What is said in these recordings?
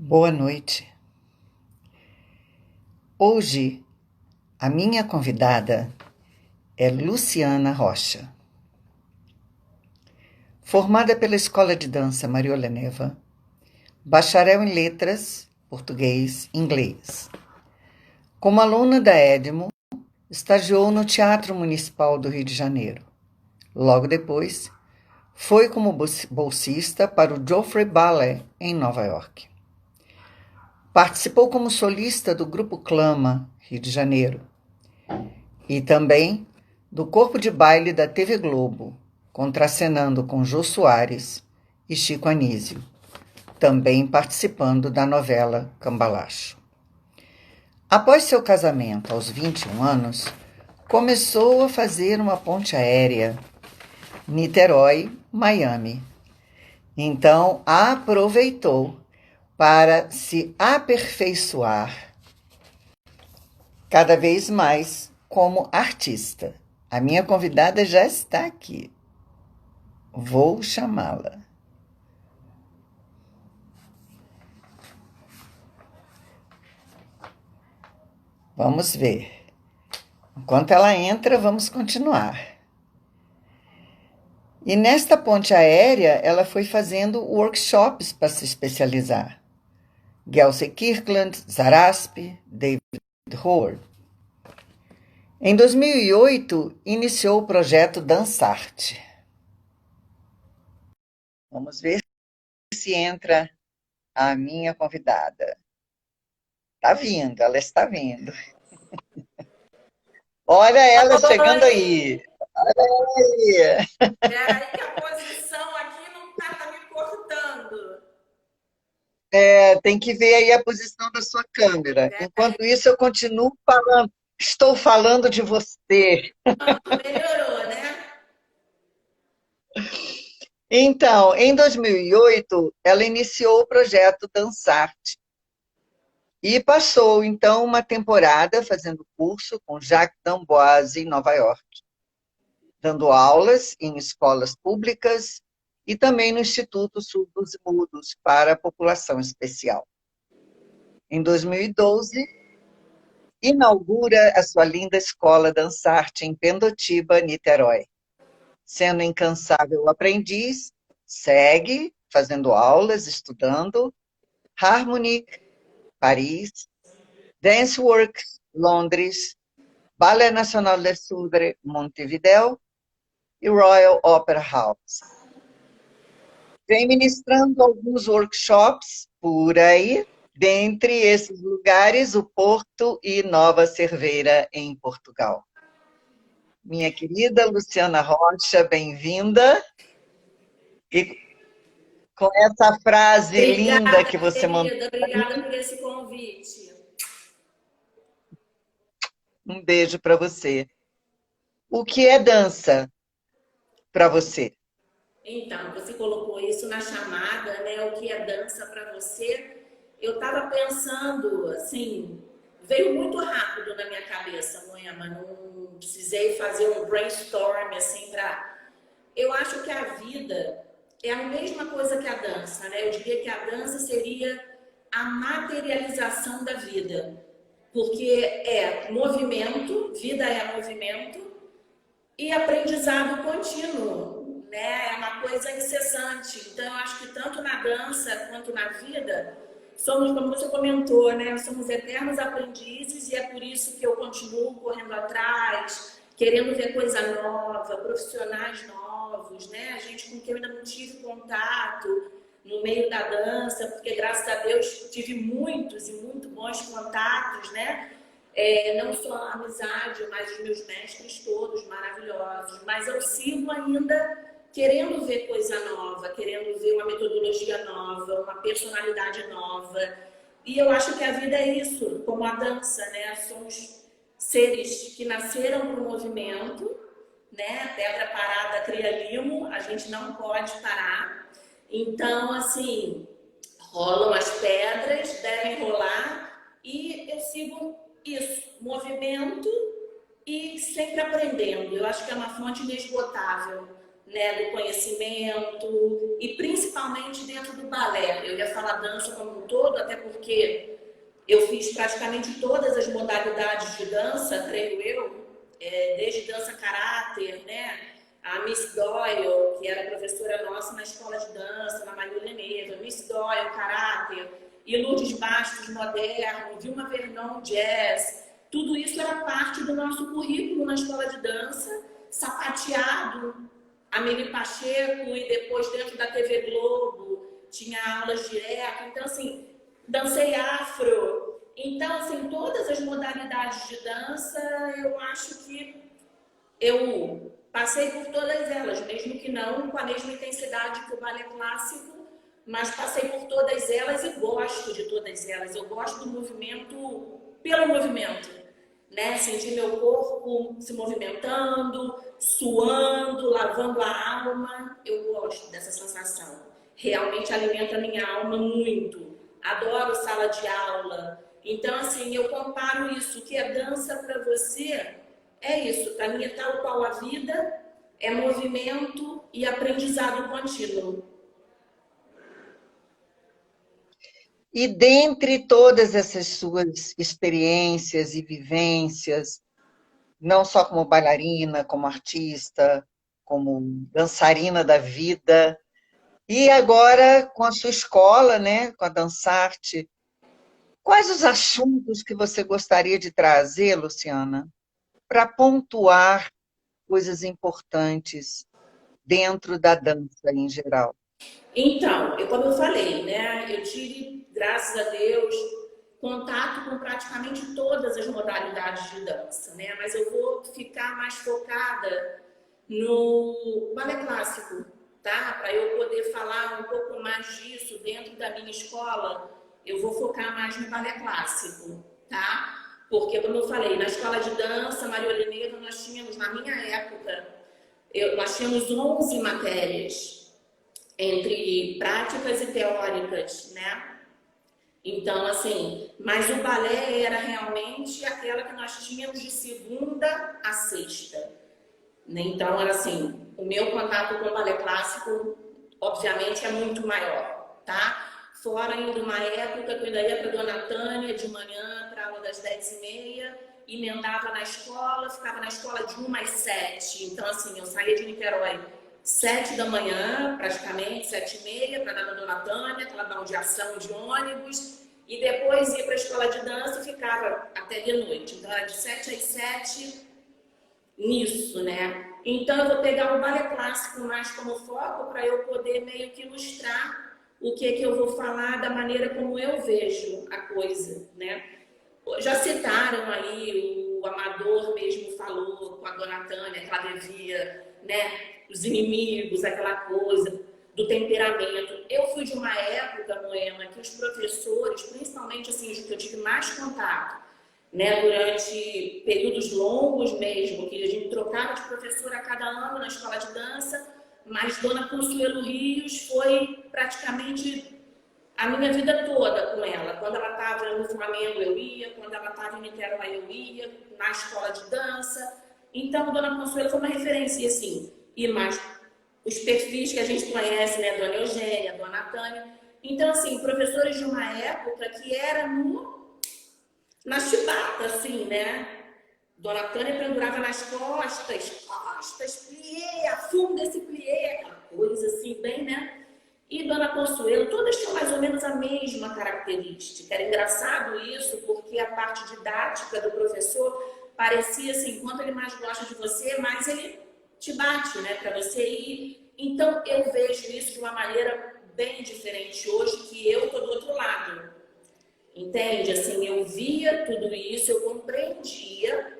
Boa noite. Hoje, a minha convidada é Luciana Rocha. Formada pela Escola de Dança Mariola Neva, bacharel em Letras, Português e Inglês. Como aluna da Edmo, estagiou no Teatro Municipal do Rio de Janeiro. Logo depois, foi como bolsista para o Joffrey Ballet, em Nova York. Participou como solista do Grupo Clama, Rio de Janeiro, e também do Corpo de Baile da TV Globo, contracenando com Jô Soares e Chico Anísio, também participando da novela Cambalacho. Após seu casamento, aos 21 anos, começou a fazer uma ponte aérea Niterói-Miami. Então, aproveitou para se aperfeiçoar cada vez mais como artista. A minha convidada já está aqui. Vou chamá-la. Vamos ver. Enquanto ela entra, vamos continuar. E nesta ponte aérea, ela foi fazendo workshops para se especializar. Gelsey Kirkland, Zaraspe, David Howard. Em 2008, iniciou o projeto Dansarte. Vamos ver se entra a minha convidada. Está vindo, ela está vindo. Olha ela chegando aí. Olha ela aí. Peraí que a posição aqui não tá me cortando. Tem que ver aí a posição da sua câmera. Peraí, Enquanto isso, eu continuo falando. Estou falando de você. pronto, melhorou, né? Então, em 2008, ela iniciou o projeto Dansarte e passou, então, uma temporada fazendo curso com Jacques d'Amboise em Nova York, dando aulas em escolas públicas e também no Instituto Surdos e Mudos para a População Especial. Em 2012, inaugura a sua linda escola Dansarte em Pendotiba, Niterói. Sendo incansável aprendiz, segue fazendo aulas, estudando, Harmonic, Paris, Danceworks, Londres, Ballet Nacional del Sudre, Montevideo e Royal Opera House. Vem ministrando alguns workshops por aí, dentre esses lugares, o Porto e Nova Cerveira, em Portugal. Minha querida Luciana Rocha, bem-vinda. E com essa frase linda Obrigada, que você mandou, querida. Obrigada por esse convite. um beijo para você. O que é dança para você? Então, você colocou isso na chamada, né? O que é dança para você? Eu estava pensando, assim, veio muito rápido na minha cabeça, Moema. Não precisei fazer um brainstorm, assim, para. Eu acho que a vida é a mesma coisa que a dança, né? Eu diria que a dança seria a materialização da vida, porque é movimento, vida é movimento e aprendizado contínuo, né? É uma coisa incessante. Então, eu acho que tanto na dança quanto na vida, somos, como você comentou, né? Somos eternos aprendizes e é por isso que eu continuo correndo atrás, querendo ver coisa nova, profissionais novos, né? A gente com quem eu ainda não tive contato no meio da dança, porque graças a Deus tive muitos e muito bons contatos, né? Não só a amizade, mas os meus mestres todos maravilhosos. Mas eu sigo ainda querendo ver coisa nova, querendo ver uma metodologia nova, uma personalidade nova. E eu acho que a vida é isso, como a dança, né? Somos seres que nasceram para o movimento, né? Pedra parada cria limo, a gente não pode parar. Então, assim, rolam as pedras, devem rolar e eu sigo isso, movimento e sempre aprendendo. Eu acho que é uma fonte inesgotável, né, do conhecimento e principalmente dentro do balé. Eu ia falar dança como um todo, até porque eu fiz praticamente todas as modalidades de dança, creio eu, desde dança caráter, né? A Miss Doyle, que era professora nossa na escola de dança, na Marília Neva, Miss Doyle, caráter, e Lourdes Bastos, moderno, Vilma Vernon, jazz. Tudo isso era parte do nosso currículo na escola de dança, sapateado. Amélie Pacheco, e depois dentro da TV Globo tinha aulas direto. Então, assim, dancei afro. Então, assim, todas as modalidades de dança, eu acho que eu passei por todas elas, mesmo que não com a mesma intensidade que o balé clássico, mas passei por todas elas e gosto de todas elas. Eu gosto do movimento pelo movimento, né? Sentir meu corpo se movimentando, suando, lavando a alma. Eu gosto dessa sensação. Realmente alimenta a minha alma muito. Adoro sala de aula. Então, assim, eu comparo isso, o que é dança para você é isso. Para mim é tal qual a vida, é movimento e aprendizado contínuo. E dentre todas essas suas experiências e vivências, não só como bailarina, como artista, como dançarina da vida, e agora com a sua escola, né, com a Dansarte, quais os assuntos que você gostaria de trazer, Luciana, para pontuar coisas importantes dentro da dança em geral? Então, como eu falei, né, eu tive, graças a Deus, contato com praticamente todas as modalidades de dança, né? Mas eu vou ficar mais focada no balé clássico, tá? Para eu poder falar um pouco mais disso dentro da minha escola, eu vou focar mais no balé clássico, tá? Porque, como eu falei, na escola de dança, Maria Olineira, nós tínhamos, na minha época, nós tínhamos 11 matérias entre práticas e teóricas, né? Então, assim, mas o balé era realmente aquela que nós tínhamos de segunda a sexta, né? Então, era assim, o meu contato com o balé clássico, obviamente, é muito maior, tá? Fora ainda uma época que eu ainda ia para Dona Tânia de manhã, para aula das 10h30, emendava na escola, ficava na escola de 1 às 7. Então, assim, eu saía de Niterói 7 da manhã, praticamente, 7h30, para dar na Dona Tânia, aquela baldeação de ônibus, e depois ia para a escola de dança e ficava até de noite. Então, era de 7 às 7 nisso, né? Então, eu vou pegar o balé clássico mais como foco para eu poder meio que ilustrar o que eu vou falar da maneira como eu vejo a coisa, né? Já citaram aí, o Amador mesmo falou com a Dona Tânia que ela devia, né, os inimigos, aquela coisa do temperamento. Eu fui de uma época, Moema, que os professores, principalmente assim, os que eu tive mais contato, né, durante períodos longos mesmo, que a gente trocava de professor a cada ano na escola de dança, mas Dona Consuelo Rios foi praticamente a minha vida toda com ela. Quando ela estava no Flamengo eu ia, quando ela estava em Niterói eu ia, na escola de dança. Então, Dona Consuelo foi uma referência, assim. E mais os perfis que a gente conhece, né? Dona Eugênia, Dona Tânia. Então, assim, professores de uma época que era na chibata, assim, né? Dona Tânia pendurava nas costas, plié, afunda esse plié, aquela coisa assim, bem, né? E Dona Consuelo, todas tinham mais ou menos a mesma característica. Era engraçado isso, porque a parte didática do professor parecia assim, quanto ele mais gosta de você, mais ele te bate, né, para você ir. Então, eu vejo isso de uma maneira bem diferente hoje, que eu tô do outro lado. Entende? Assim, eu via tudo isso, eu compreendia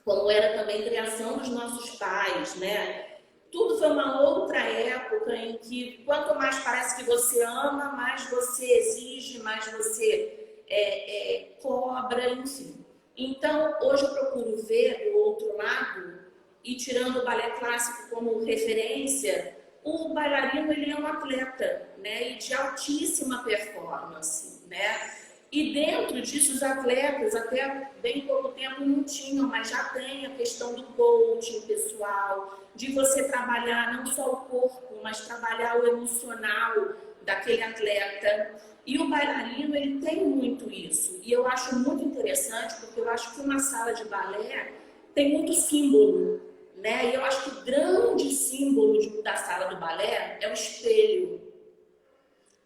como era também a criação dos nossos pais, né? Tudo foi uma outra época em que quanto mais parece que você ama, mais você exige, mais você cobra, enfim. Então, hoje eu procuro ver do outro lado, e tirando o balé clássico como referência, o bailarino ele é um atleta, né? E de altíssima performance, né? E dentro disso, os atletas, até bem pouco tempo, não tinham, mas já tem a questão do coaching pessoal, de você trabalhar não só o corpo, mas trabalhar o emocional daquele atleta. E o bailarino, ele tem muito isso. E eu acho muito interessante, porque eu acho que uma sala de balé tem muito símbolo, né? E eu acho que o grande símbolo da sala do balé é o espelho.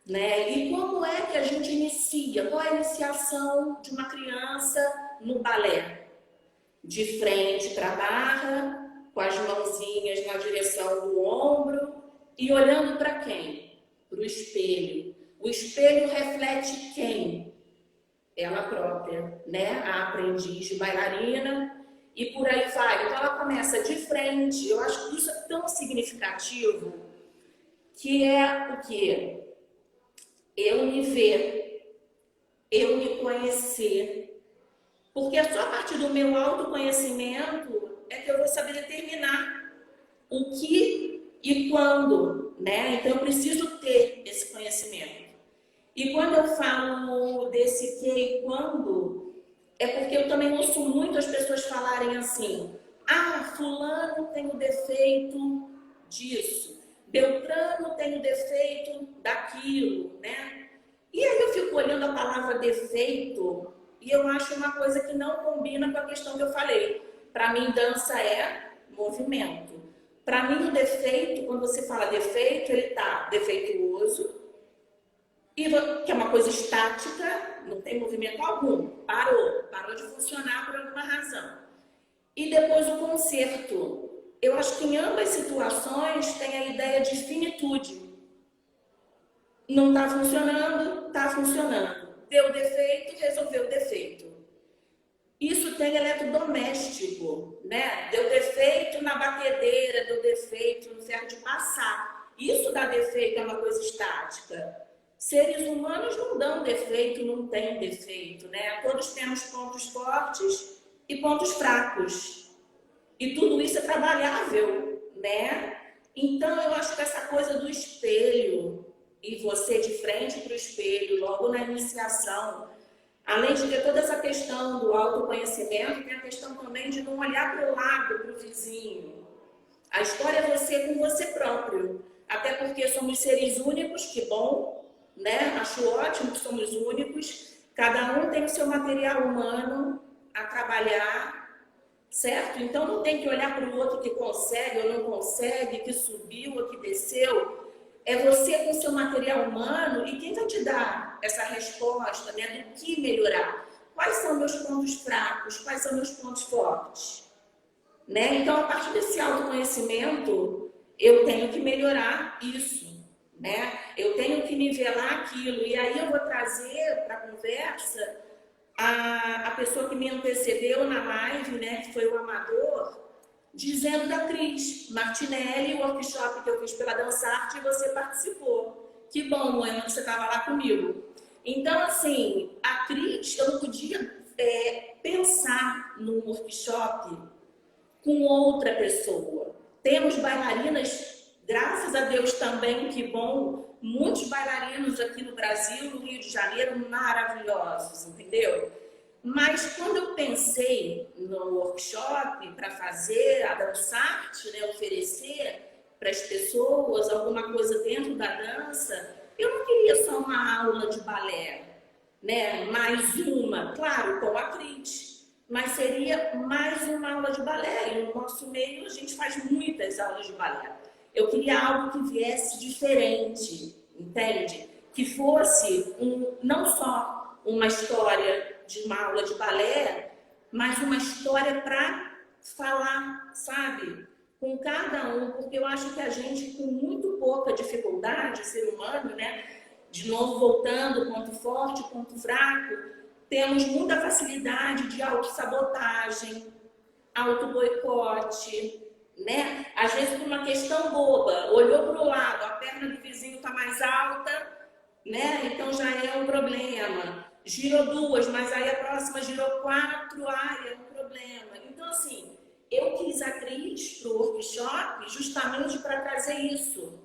Né? E como é que a gente inicia? Qual é a iniciação de uma criança no balé? De frente para a barra, com as mãozinhas na direção do ombro e olhando para quem? Para o espelho. O espelho reflete quem? Ela própria, né? A aprendiz de bailarina e por aí vai. Então ela começa de frente. Eu acho que isso é tão significativo que é o quê? Eu me ver, eu me conhecer. Porque é só a partir do meu autoconhecimento é que eu vou saber determinar o que e quando, né? Então eu preciso ter esse conhecimento. E quando eu falo desse que e quando, é porque eu também ouço muito as pessoas falarem assim: ah, fulano tem o defeito disso, Beltrano tem o defeito daquilo, né? E aí eu fico olhando a palavra defeito e eu acho uma coisa que não combina com a questão que eu falei. Para mim, dança é movimento. Para mim, o defeito, quando você fala defeito, ele está defeituoso, que é uma coisa estática, não tem movimento algum, parou de funcionar por alguma razão. E depois o conserto. Eu acho que em ambas situações tem a ideia de finitude. Não está funcionando, está funcionando. Deu defeito, resolveu o defeito. Isso tem eletrodoméstico, né? Deu defeito na batedeira, deu defeito no ferro de passar. Isso dá defeito, é uma coisa estática. Seres humanos não dão defeito, não têm defeito, né? Todos temos pontos fortes e pontos fracos. E tudo isso é trabalhável, né? Então, eu acho que essa coisa do espelho, e você de frente para o espelho, logo na iniciação, além de ter toda essa questão do autoconhecimento, tem a questão também de não olhar para o lado, para o vizinho. A história é você com você próprio. Até porque somos seres únicos, que bom, né? Acho ótimo que somos únicos. Cada um tem o seu material humano a trabalhar, certo? Então não tem que olhar para o outro que consegue ou não consegue, que subiu ou que desceu. É você com o seu material humano e quem vai te dar essa resposta, né, do que melhorar? Quais são meus pontos fracos? Quais são meus pontos fortes? Né? Então, a partir desse autoconhecimento, eu tenho que melhorar isso, né? Eu tenho que nivelar aquilo. E aí eu vou trazer para a conversa a pessoa que me antecedeu na live, né, que foi o Amador, dizendo da Cris Martinelli, o workshop que eu fiz pela Dançarte, e você participou. Que bom, Moema, que você estava lá comigo. Então, assim, a Cris, eu não podia pensar num workshop com outra pessoa. Temos bailarinas, graças a Deus também, que bom, muitos bailarinos aqui no Brasil, no Rio de Janeiro, maravilhosos, entendeu? Mas quando eu pensei no workshop para fazer a Dançarte, né, oferecer para as pessoas alguma coisa dentro da dança, eu não queria só uma aula de balé, né, mais uma, claro, com a Cris, mas seria mais uma aula de balé. E no nosso meio a gente faz muitas aulas de balé. Eu queria algo que viesse diferente, entende? Que fosse não só uma história de uma aula de balé, mas uma história para falar, sabe? Com cada um, porque eu acho que a gente, com muito pouca dificuldade, ser humano, né? De novo, voltando, ponto forte, ponto fraco, temos muita facilidade de autossabotagem, autoboicote, né? Às vezes por uma questão boba, olhou para o lado, a perna do vizinho está mais alta, né? Então já é um problema. Girou duas, mas aí a próxima girou quatro, é um problema. Então, assim, eu quis a Cris para o workshop justamente para trazer isso.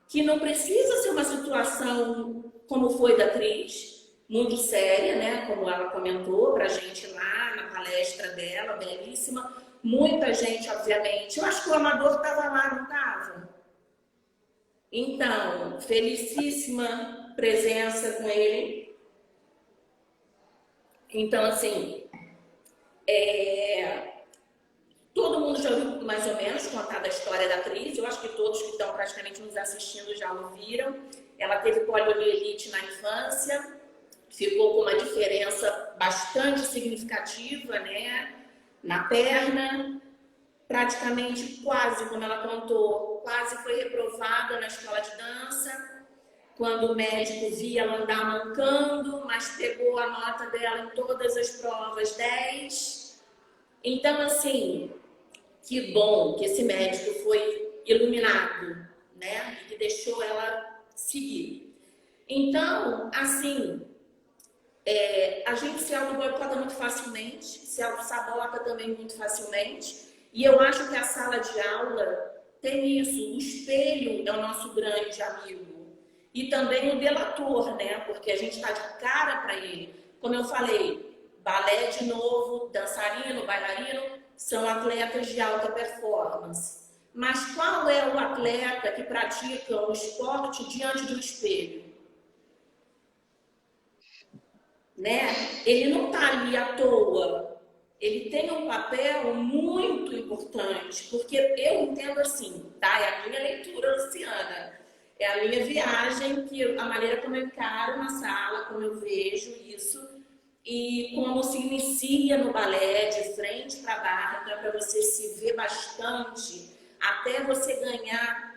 Que não precisa ser uma situação como foi da Cris, muito séria, né? Como ela comentou pra gente lá na palestra dela, belíssima. Muita gente, obviamente. Eu acho que o amador estava lá, não estava? Então, felicíssima presença com ele. Então, assim, todo mundo já ouviu mais ou menos contar da história da atriz. Eu acho que todos que estão praticamente nos assistindo já ouviram. Ela teve poliomielite na infância, ficou com uma diferença bastante significativa, né, na perna. Praticamente quase, como ela contou, quase foi reprovada na escola de dança. Quando o médico via ela andar mancando, mas pegou a nota dela em todas as provas 10. Então, assim, que bom que esse médico foi iluminado, né? E que deixou ela seguir. Então, assim, a gente se auto-boicota muito facilmente, se auto-sabota também muito facilmente. E eu acho que a sala de aula tem isso. O espelho é o nosso grande amigo. E também o delator, né? Porque a gente está de cara para ele. Como eu falei, balé de novo, dançarino, bailarino, são atletas de alta performance. Mas qual é o atleta que pratica o esporte diante do espelho? Né? Ele não está ali à toa. Ele tem um papel muito importante, porque eu entendo assim, tá? É a minha leitura, Luciana. É a minha viagem, a maneira como eu encaro na sala, como eu vejo isso, e como se inicia no balé, de frente para barra, então é para você se ver bastante, até você ganhar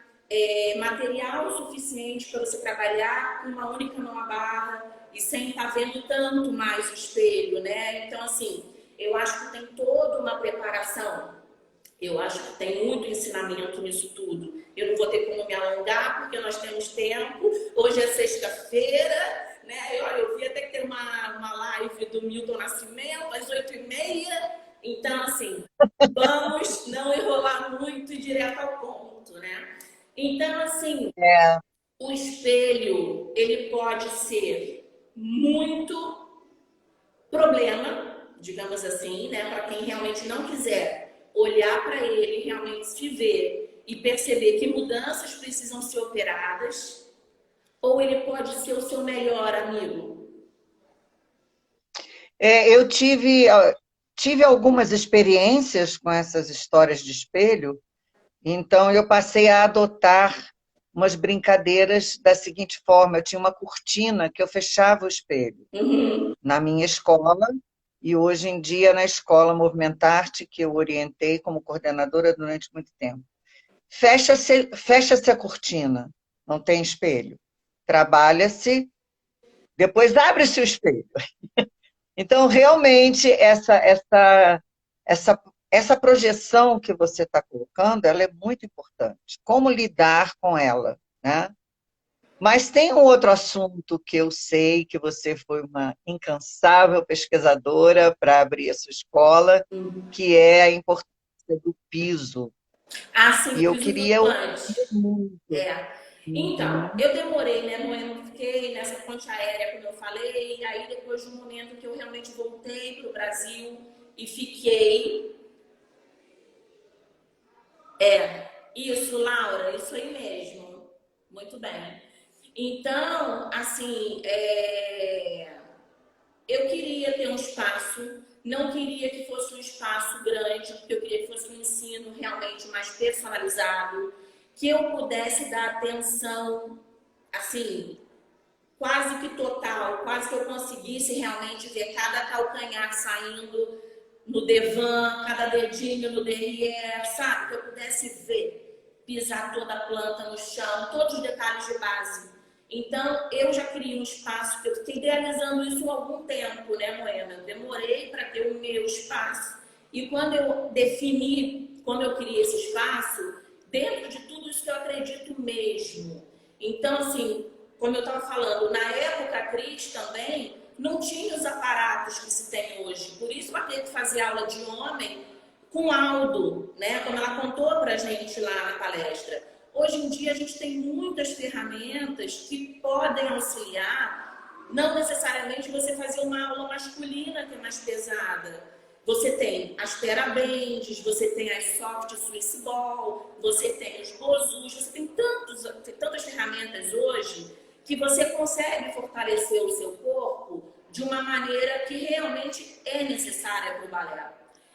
material suficiente para você trabalhar com uma única mão à barra e sem estar vendo tanto mais o espelho, né? Então, assim, eu acho que tem toda uma preparação. Eu acho que tem muito ensinamento nisso tudo. Eu não vou ter como me alongar, porque nós temos tempo. Hoje é sexta-feira, né? Eu vi até que tem uma live do Milton Nascimento, às 8h30. Então, assim, vamos não enrolar muito e direto ao ponto, né? Então, assim, É, o espelho, ele pode ser muito problema, digamos assim, né, para quem realmente não quiser olhar para ele, realmente se ver e perceber que mudanças precisam ser operadas, ou ele pode ser o seu melhor amigo. eu tive algumas experiências com essas histórias de espelho, então eu passei a adotar umas brincadeiras da seguinte forma: eu tinha uma cortina que eu fechava o espelho Uhum. na minha escola, e hoje em dia na escola Movimentarte, que eu orientei como coordenadora durante muito tempo. Fecha-se a cortina, não tem espelho. Trabalha-se, depois abre-se o espelho. Então, realmente, essa projeção que você está colocando, ela é muito importante. Como lidar com ela, né? Mas tem um outro assunto que eu sei que você foi uma incansável pesquisadora para abrir a sua escola, que é a importância do piso. Ah, sim, E o eu piso queria ouvir flutuante. muito. É. Então, Uhum. eu demorei, né? Eu não fiquei nessa ponte aérea, como eu falei, e aí depois de um momento que eu realmente voltei para o Brasil e fiquei. Isso, Laura, isso aí mesmo. Muito bem. Então, assim, eu queria ter um espaço, não queria que fosse um espaço grande, porque eu queria que fosse um ensino realmente mais personalizado, que eu pudesse dar atenção, assim, quase que total, quase que eu conseguisse realmente ver cada calcanhar saindo no devan, cada dedinho no derrière, sabe? Que eu pudesse ver, pisar toda a planta no chão, todos os detalhes de base. Então, eu já criei um espaço, que eu fiquei idealizando isso há algum tempo, né, Moena? Eu demorei para ter o meu espaço. E quando eu defini, como eu criei esse espaço, dentro de tudo isso que eu acredito mesmo. Então, assim, como eu estava falando, na época a Cris também não tinha os aparatos que se tem hoje. Por isso ela teve que fazer aula de homem com Aldo, né? Como ela contou pra gente lá na palestra. Hoje em dia a gente tem muitas ferramentas que podem auxiliar Não necessariamente você fazer uma aula masculina que é mais pesada. Você tem as terabands, você tem as soft Swiss ball, você tem os bozus, você tem tantas ferramentas hoje que você consegue fortalecer o seu corpo de uma maneira que realmente é necessária para o balé.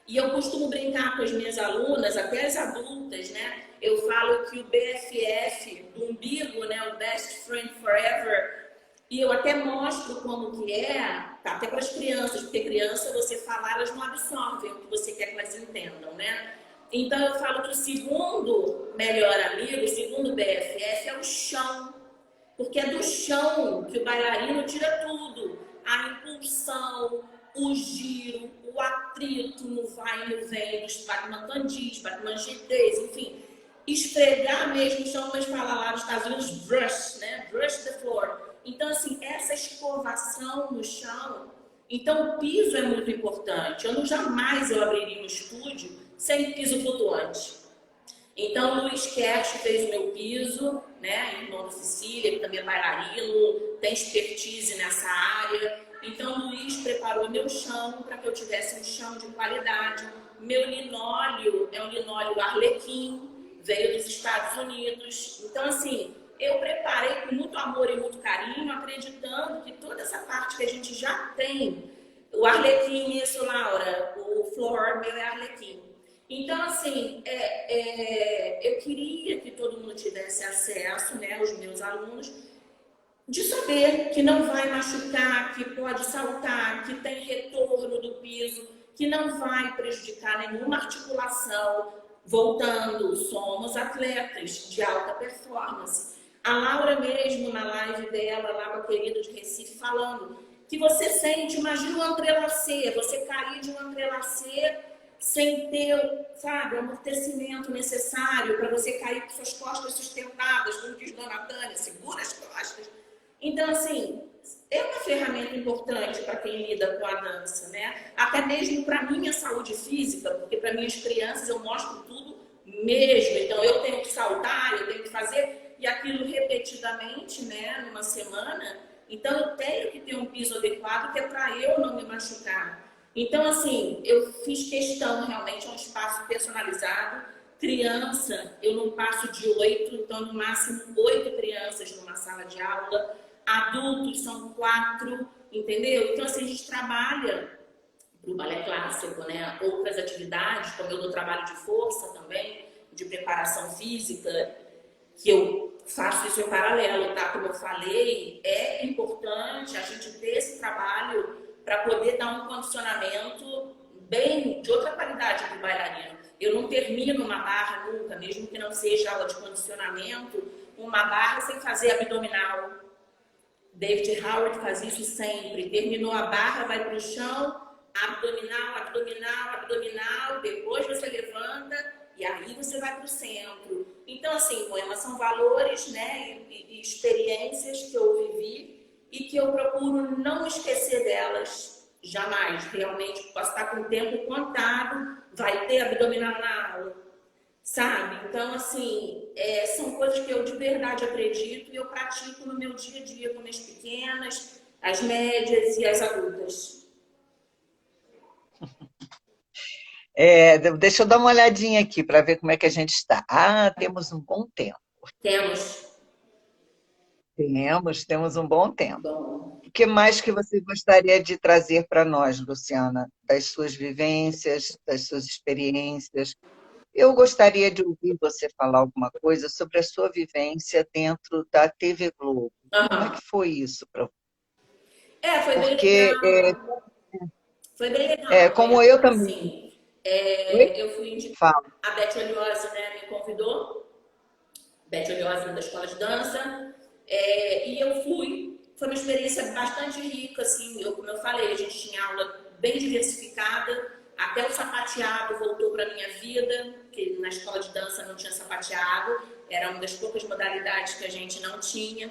E eu costumo brincar com as minhas alunas, até as adultas, né? Eu falo que o BFF do umbigo, né? O Best Friend Forever, e eu até mostro como que é, tá, até para as crianças, porque criança, você falar, elas não absorvem o que você quer que elas entendam, né? Então eu falo que o segundo melhor amigo, o segundo BFF é o chão. Porque é do chão que o bailarino tira tudo. A impulsão, o giro, o atrito no vai e no vem, dos batman-tandis, batman-GTs, enfim. Esfregar mesmo o chão, mas falar lá nos Estados Unidos, brush, né? Brush the floor. Então, assim, essa escovação no chão. Então, o piso é muito importante. Jamais eu abriria um estúdio sem piso flutuante. Então, o Luiz Kersh fez o meu piso, né? Irmão do Cecília, que também é bailarino, tem expertise nessa área. Então, o Luiz preparou meu chão para que eu tivesse um chão de qualidade. Meu linóleo é um linóleo Arlequim, veio dos Estados Unidos. Então, assim, eu preparei com muito amor e muito carinho, acreditando que toda essa parte que a gente já tem, o Arlequim, isso, Laura, o floor meu é Arlequim. Então, assim, eu queria que todo mundo tivesse acesso, né, os meus alunos, de saber que não vai machucar, que pode saltar, que tem retorno do piso, que não vai prejudicar nenhuma articulação. Voltando, somos atletas de alta performance. A Laura mesmo, na live dela, lá com a querida de Recife, falando que você sente, imagina um entrelacer, você cair de um entrelacer sem ter, sabe, o amortecimento necessário para você cair com suas costas sustentadas, como diz Dona Tânia, segura as costas. Então, assim, é uma ferramenta importante para quem lida com a dança, né? Até mesmo para minha saúde física, porque para minhas crianças eu mostro tudo mesmo. Então, eu tenho que saltar, eu tenho que fazer, e aquilo repetidamente, né, numa semana. Então, eu tenho que ter um piso adequado, que é para eu não me machucar. Então, assim, eu fiz questão, realmente, é um espaço personalizado. Criança, eu não passo de 8, então, no máximo 8 crianças numa sala de aula. Adultos são 4, entendeu? Então, assim, a gente trabalha para o balé clássico, né? Outras atividades, como eu dou trabalho de força também, de preparação física, que eu faço isso em paralelo, tá? Como eu falei, é importante a gente ter esse trabalho para poder dar um condicionamento bem de outra qualidade para o bailarino. Eu não termino uma barra nunca, mesmo que não seja aula de condicionamento, uma barra sem fazer abdominal. David Howard faz isso sempre. Terminou a barra, vai para o chão, abdominal, abdominal, abdominal, depois você levanta e aí você vai para o centro. Então, assim, Moema, são valores, né, e experiências que eu vivi e que eu procuro não esquecer delas jamais. Realmente, posso estar com o tempo contado, vai ter abdominal na aula, sabe? Então, assim, são coisas que eu de verdade acredito e eu pratico no meu dia a dia com as pequenas, as médias e as adultas. Deixa eu dar uma olhadinha aqui para ver como é que a gente está. Ah, temos um bom tempo. Temos. Temos um bom tempo. Bom, O que mais que você gostaria de trazer para nós, Luciana, das suas vivências, das suas experiências? Eu gostaria de ouvir você falar alguma coisa sobre a sua vivência dentro da TV Globo. Como é aham. que foi isso para você? Foi bem Porque, legal. Foi bem legal, como Moema, eu porque também. assim, Oi? eu fui indicada, Fala. a Beth Oliosa, né, me convidou, Beth Oliosa da Escola de Dança, e eu fui. Foi uma experiência bastante rica, assim, como eu falei, a gente tinha aula bem diversificada, até o sapateado voltou para a minha vida, porque na escola de dança não tinha sapateado, era uma das poucas modalidades que a gente não tinha.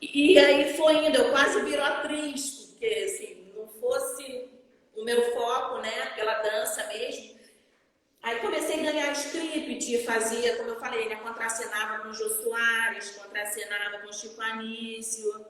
E aí foi indo, eu quase viro atriz, porque assim, não fosse o meu foco, né, pela dança mesmo. Aí comecei a ganhar script, fazia, como eu falei, né, contracenava com o Jô Soares, contracenava com o Chico Anísio.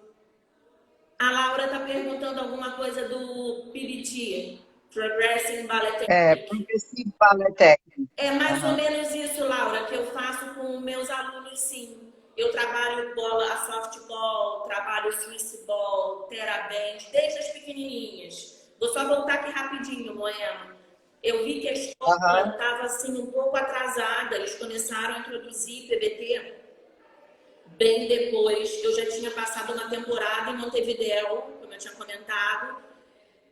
A Laura está perguntando alguma coisa do PBT, Progressing Ballet Technique. Progressive Ballet Technique. É mais ou Aham. menos isso, Laura, que eu faço com meus alunos, sim. Eu trabalho bola, a softball, trabalho Swiss ball, teraband, desde as pequenininhas. Vou só voltar aqui rapidinho, Moema. Eu vi que a escola Aham. estava assim um pouco atrasada. Eles começaram a introduzir PBT bem depois. Eu já tinha passado uma temporada em Montevidéu, como eu tinha comentado.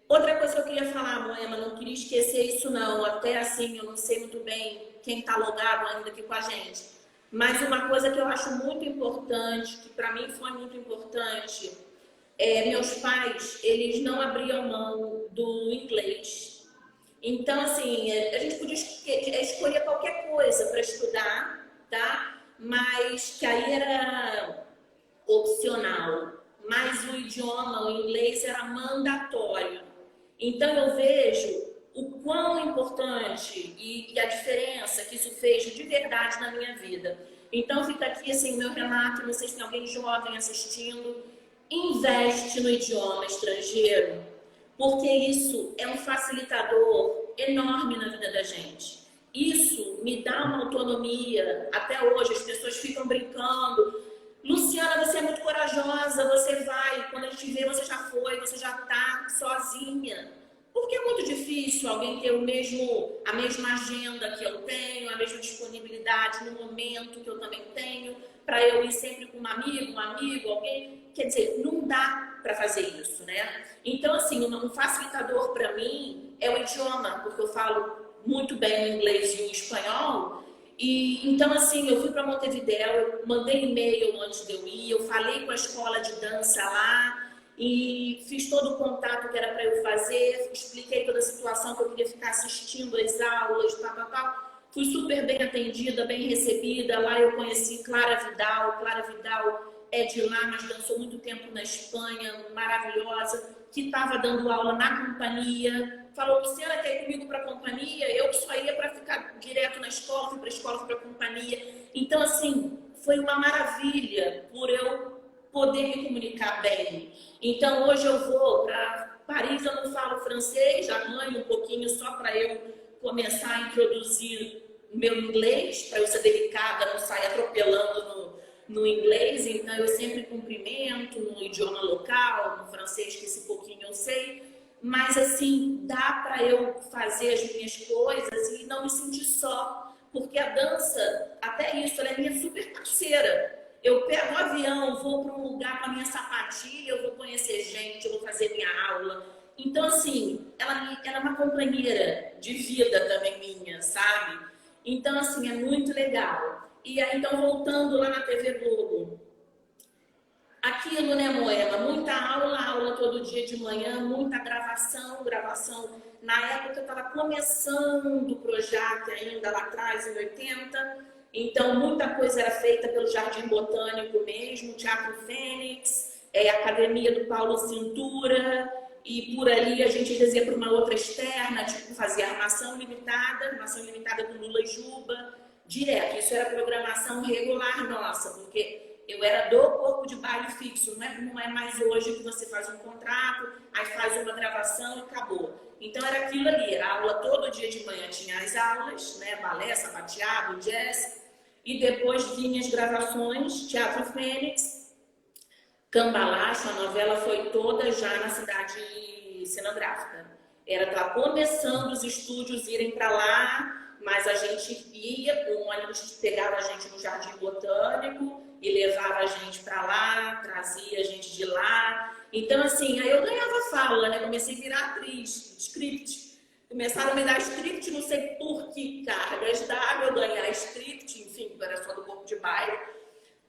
Outra coisa que eu queria falar, Moema, não queria esquecer isso não, até assim, eu não sei muito bem quem está logado ainda aqui com a gente, mas uma coisa que eu acho muito importante, que para mim foi muito importante, meus pais, eles não abriam mão do inglês. Então, assim, a gente podia escolher qualquer coisa para estudar, tá? Mas que aí era opcional, mas o idioma, o inglês, era mandatório. Então eu vejo o quão importante e a diferença que isso fez de verdade na minha vida. Então fica aqui assim o meu relato, não sei se tem alguém jovem assistindo, investe no idioma estrangeiro, porque isso é um facilitador enorme na vida da gente. Isso me dá uma autonomia. Até hoje as pessoas ficam brincando. Luciana, você é muito corajosa, você vai, quando a gente vê, você já foi, você já está sozinha. Porque é muito difícil alguém ter a mesma agenda que eu tenho, a mesma disponibilidade no momento que eu também tenho, para eu ir sempre com um amigo, alguém. Quer dizer, não dá para fazer isso, né? Então, assim, um facilitador para mim é o idioma, porque eu falo muito bem o inglês e o espanhol. E então, assim, eu fui para Montevidéu, eu mandei e-mail antes de eu ir, eu falei com a escola de dança lá e fiz todo o contato que era para eu fazer, expliquei toda a situação que eu queria ficar assistindo as aulas, tal, tal, tal. Fui super bem atendida, bem recebida. Lá eu conheci Clara Vidal. Clara Vidal é de lá, mas dançou muito tempo na Espanha, maravilhosa, que estava dando aula na companhia. Falou, Luciana, quer ir comigo para a companhia? Eu só ia para ficar direto na escola, fui para a escola, fui para a companhia. Então, assim, foi uma maravilha por eu poder me comunicar bem. Então, hoje eu vou para Paris, eu não falo francês, arranho um pouquinho só para eu começar a introduzir o meu inglês, para eu ser delicada, não sair atropelando no inglês, então eu sempre cumprimento no idioma local, no francês, que esse pouquinho eu sei, mas assim, dá para eu fazer as minhas coisas e não me sentir só, porque a dança, até isso, ela é minha super parceira. Eu pego o avião, vou para um lugar com a minha sapatilha, eu vou conhecer gente, eu vou fazer minha aula. Então, assim, ela é uma companheira de vida também minha, sabe? Então, assim, é muito legal. E aí, então, voltando lá na TV Globo, aquilo, né, Moema? Muita aula, aula todo dia de manhã, muita gravação, gravação. Na época eu estava começando o Projac ainda lá atrás, em 80. Então, muita coisa era feita pelo Jardim Botânico mesmo, Teatro Fênix, Academia do Paulo Cintura. E por ali a gente ia para uma outra externa, tipo, fazia armação limitada com Lula e Juba, direto. Isso era programação regular nossa, porque eu era do corpo de baile fixo, não é mais hoje que você faz um contrato, aí faz uma gravação e acabou. Então era aquilo ali, era aula todo dia de manhã, tinha as aulas, né, balé, sapateado, jazz, e depois vinha as gravações, Teatro Fênix, Cambalacho, a novela foi toda já na cidade cenográfica. Era tá começando os estúdios irem para lá, mas a gente ia, o ônibus pegava a gente no Jardim Botânico e levava a gente para lá, trazia a gente de lá. Então, assim, aí eu ganhava fala, né? Comecei a virar atriz, script. Começaram a me dar script, não sei por que cargas d'água, eu ganhar script, enfim, era só do corpo de baile.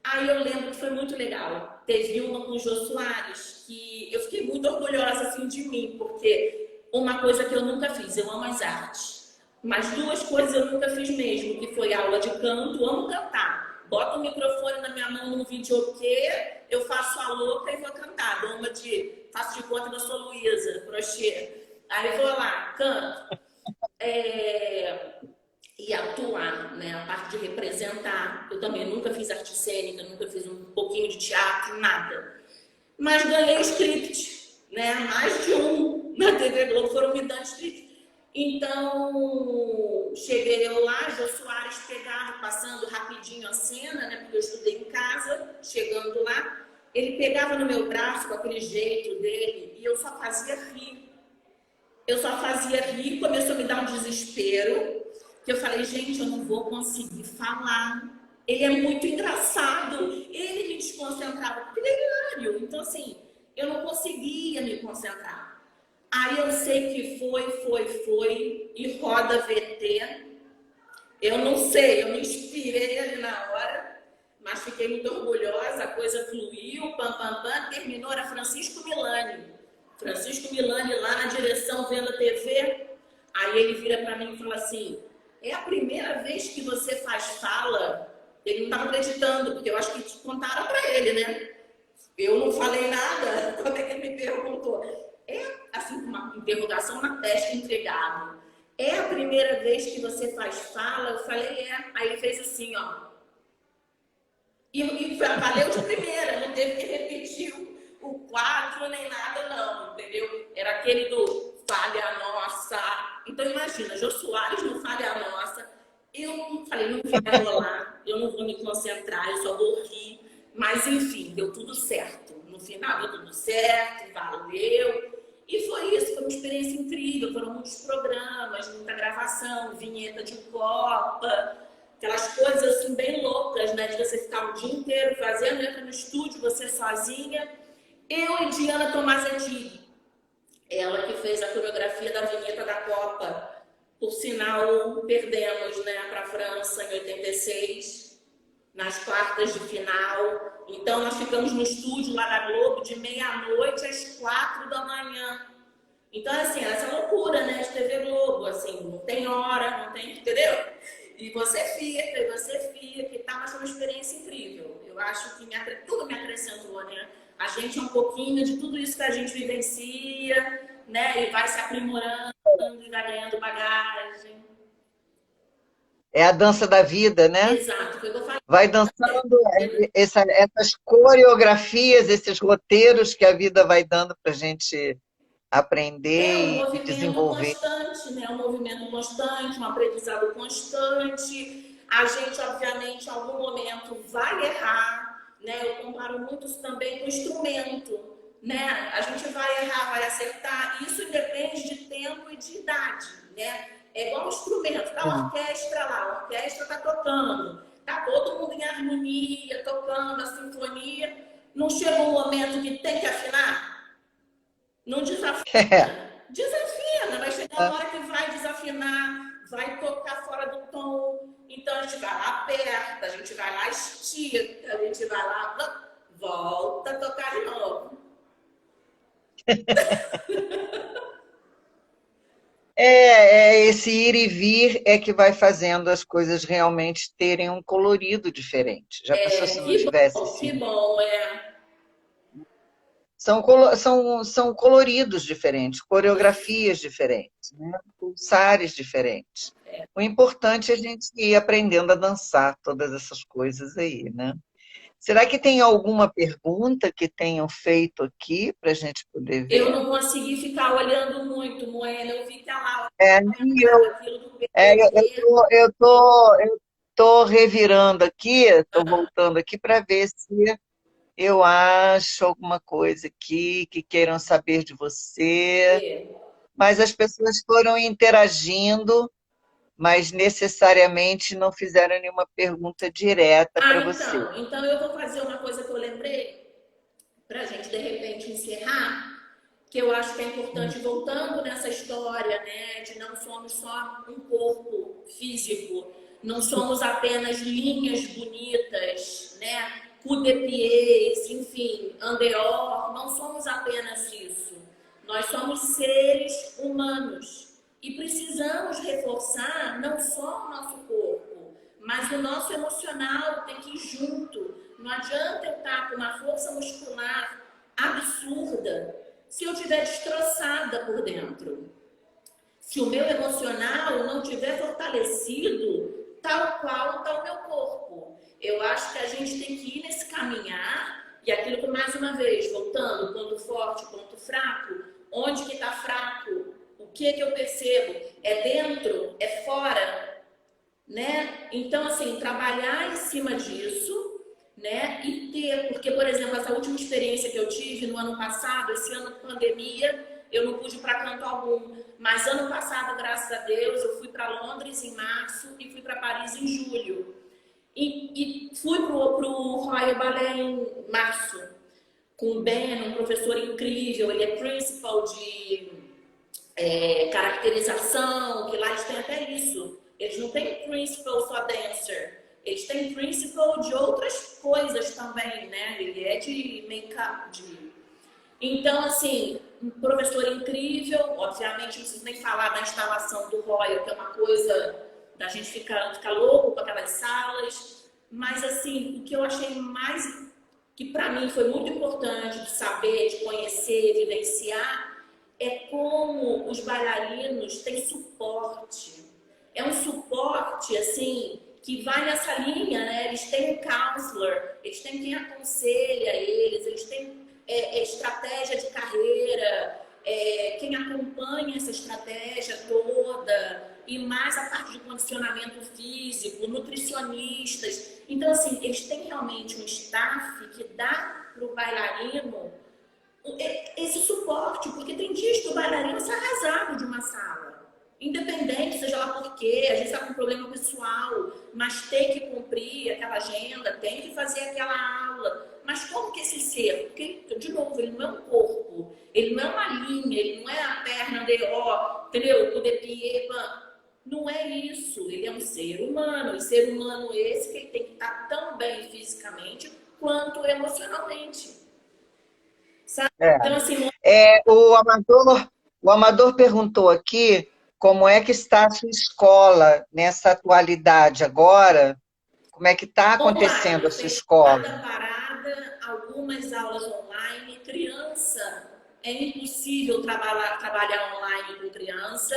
Aí eu lembro que foi muito legal. Teve uma com o Jô Soares, que eu fiquei muito orgulhosa assim, de mim, porque uma coisa que eu nunca fiz, eu amo as artes. Mas duas coisas eu nunca fiz mesmo, que foi aula de canto, amo cantar. Bota o microfone na minha mão num videokê, eu faço a louca e vou cantar. Faço de conta que eu sou Luísa, crochê. Aí eu vou lá, canto. E atuar, né? A parte de representar. Eu também nunca fiz arte cênica, nunca fiz um pouquinho de teatro, nada. mas ganhei script, né? Mais de um na TV Globo foram me dando script. Então, cheguei eu lá, Jô Soares pegava, passando rapidinho a cena, né? Porque eu estudei em casa, chegando lá, ele pegava no meu braço com aquele jeito dele e eu só fazia rir. Eu só fazia rir, começou a me dar um desespero, que eu falei, gente, eu não vou conseguir falar. Ele é muito engraçado, ele me desconcentrava, porque ele é hilário. Então, assim, eu não conseguia me concentrar. Aí eu sei que foi, e roda VT. Eu não sei, eu me inspirei ali na hora, mas fiquei muito orgulhosa, a coisa fluiu, pam, pam, pam, terminou, era Francisco Milani. Francisco Milani lá na direção, vendo a TV. Aí ele vira para mim e fala assim, é a primeira vez que você faz fala? Ele não estava acreditando, porque eu acho que contaram para ele, né? Eu não falei nada, quando é que ele me perguntou? É, assim, uma interrogação na testa entregada. É a primeira vez que você faz fala? Eu falei, é. Aí ele fez assim, ó. E valeu de primeira, não teve que repetir o 4 nem nada, não, entendeu? Era aquele do Fale a Nossa. Então imagina, Jô Soares no Fale a Nossa. Eu falei, não vai rolar, eu não vou me concentrar, eu só vou rir. Mas enfim, deu tudo certo. No final deu tudo certo, valeu. E foi isso, foi uma experiência incrível. Foram muitos programas, muita gravação, vinheta de Copa, aquelas coisas assim bem loucas, né? De você ficar o dia inteiro fazendo, entra no estúdio, você sozinha. Eu e Diana Tomazetti, ela que fez a coreografia da vinheta da Copa. Por sinal, perdemos, né, para a França em 86, nas quartas de final. Então, nós ficamos no estúdio lá da Globo de meia-noite às 4 da manhã. Então, assim, essa loucura, né, de TV Globo, assim, não tem hora, não tem, entendeu? E você fica, e tá, mas foi uma experiência incrível. Eu acho que tudo me acrescentou, né? A gente é um pouquinho de tudo isso que a gente vivencia, né, e vai se aprimorando, e vai ganhando bagagem. É a dança da vida, né? Exato, foi o que eu falei. Vai dançando essas coreografias, esses roteiros que a vida vai dando para a gente É um aprender e movimento desenvolver. constante, né? Um movimento constante, um aprendizado constante. A gente, obviamente, em algum momento vai errar, né? Eu comparo muito isso também com o instrumento, né? A gente vai errar, vai acertar. Isso independe de tempo e de idade, né? É igual um instrumento, tá a Sim. orquestra lá, a orquestra tá tocando, tá todo mundo em harmonia, tocando a sinfonia. Não chega um momento que tem que afinar? Não desafina. Desafina, vai chegar uma hora que vai desafinar, vai tocar fora do tom. Então a gente vai lá, aperta, a gente vai lá, estica, a gente vai lá, volta a tocar de novo. Esse ir e vir é que vai fazendo as coisas realmente terem um colorido diferente. Já pensou se É, não tivesse que assim? bom, é. São coloridos diferentes, coreografias diferentes, né? Pulsares diferentes. O importante é a gente ir aprendendo a dançar todas essas coisas aí, né? Será que tem alguma pergunta que tenham feito aqui para a gente poder Eu ver? não consegui ficar olhando muito, Moena. Eu vi que a Laura Nem comentava eu. aquilo do Eu BBB. tô revirando aqui, estou voltando aqui para ver se eu acho alguma coisa aqui que queiram saber de você. Mas as pessoas foram interagindo, mas necessariamente não fizeram nenhuma pergunta direta Ah, para você. então eu vou fazer uma coisa que eu lembrei, para a gente de repente encerrar, que eu acho que é importante, voltando nessa história, né, de não somos só um corpo físico, não somos apenas linhas bonitas, né, coup de pieds, enfim, andeor, não somos apenas isso. Nós somos seres humanos e precisamos reforçar não só o nosso corpo, mas o nosso emocional tem que ir junto. Não adianta eu estar com uma força muscular absurda se eu estiver destroçada por dentro. Se o meu emocional não estiver fortalecido, tal qual está o meu corpo. Eu acho que a gente tem que ir nesse caminhar E aquilo que, mais uma vez, voltando, ponto forte, ponto fraco, onde que está fraco? O que é que eu percebo? É dentro? É fora? Né? Então, assim, trabalhar em cima disso, né? E ter, porque, por exemplo, essa última experiência que eu tive no ano passado, esse ano de pandemia, eu não pude ir para canto algum, mas ano passado, graças a Deus, eu fui para Londres em março e fui para Paris em julho. E fui pro Royal Ballet em março, com o Ben, um professor incrível, ele é principal de caracterização, que lá eles têm até isso. Eles não têm principal só dancer, eles têm principal de outras coisas também, né? Ele é de make-up, então, assim, um professor incrível, obviamente não preciso nem falar da instalação do Royal, que é uma coisa da gente ficar louco com aquelas salas, mas assim, o que eu achei mais, que para mim foi muito importante de saber, de conhecer, vivenciar, é como os bailarinos têm suporte. É um suporte, assim, que vai nessa linha, né? Eles têm um counselor, eles têm quem aconselha eles têm estratégia de carreira, quem acompanha essa estratégia toda, e mais a parte de condicionamento físico, nutricionistas. Então, assim, eles têm realmente um staff que dá para o bailarino esse suporte, porque tem dias que o bailarino sai arrasado de uma sala. Independente, seja lá por quê, às vezes está com problema pessoal, mas tem que cumprir aquela agenda, tem que fazer aquela aula. Mas como que esse ser? Porque, de novo, ele não é um corpo, ele não é uma linha, ele não é a perna dele, ó, entendeu? O de pied, não é isso. Ele é um ser humano, e ser humano esse que ele tem que estar tão bem fisicamente quanto emocionalmente. Sabe? É. Então, assim, O Amador perguntou aqui como é que está a sua escola nessa atualidade agora, como é que está acontecendo online, a sua tem escola? nada parada, algumas aulas online. Criança, é impossível trabalhar online com criança.